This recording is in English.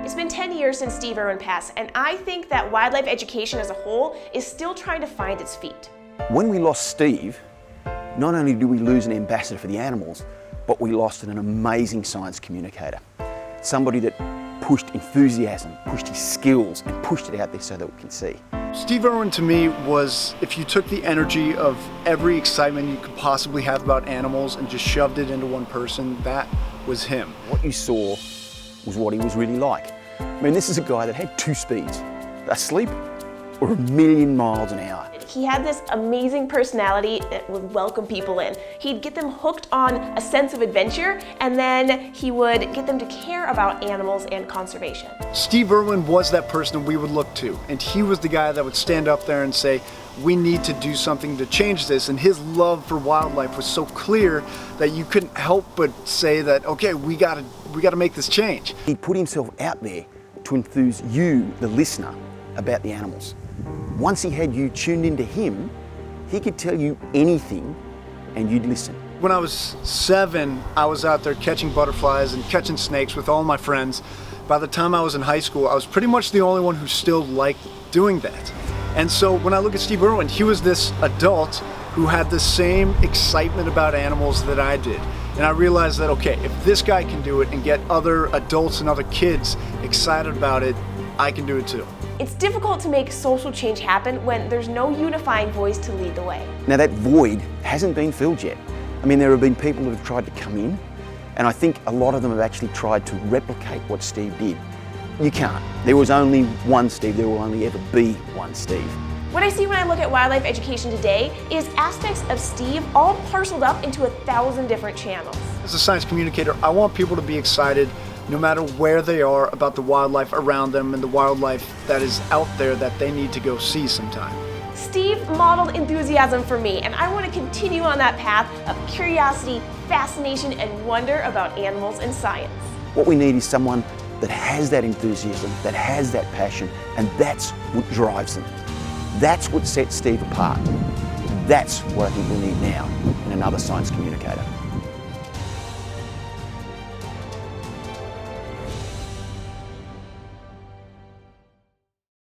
It's been 10 years since Steve Irwin passed, and I think that wildlife education as a whole is still trying to find its feet. When we lost Steve, not only did we lose an ambassador for the animals, but we lost an amazing science communicator. Somebody that pushed enthusiasm, pushed his skills, and pushed it out there so that we can see. Steve Irwin to me was, if you took the energy of every excitement you could possibly have about animals and just shoved it into one person, that was him. What you saw was what he was really like. I mean, this is a guy that had two speeds, asleep or 1,000,000 miles an hour. He had this amazing personality that would welcome people in. He'd get them hooked on a sense of adventure, and then he would get them to care about animals and conservation. Steve Irwin was that person we would look to, and he was the guy that would stand up there and say, we need to do something to change this, and his love for wildlife was so clear that you couldn't help but say that, okay, we gotta make this change. He put himself out there to enthuse you, the listener, about the animals. Once he had you tuned into him, he could tell you anything and you'd listen. When I was 7, I was out there catching butterflies and catching snakes with all my friends. By the time I was in high school, I was pretty much the only one who still liked doing that. And so when I look at Steve Irwin, he was this adult who had the same excitement about animals that I did. And I realized that, okay, if this guy can do it and get other adults and other kids excited about it, I can do it too. It's difficult to make social change happen when there's no unifying voice to lead the way. Now that void hasn't been filled yet. I mean, there have been people who have tried to come in, and I think a lot of them have actually tried to replicate what Steve did. You can't. There was only one Steve, there will only ever be one Steve. What I see when I look at wildlife education today is aspects of Steve all parceled up into 1,000 different channels. As a science communicator, I want people to be excited no matter where they are about the wildlife around them and the wildlife that is out there that they need to go see sometime. Steve modeled enthusiasm for me, and I want to continue on that path of curiosity, fascination, and wonder about animals and science. What we need is someone that has that enthusiasm, that has that passion, and that's what drives them. That's what sets Steve apart. That's what I think we need now in another science communicator.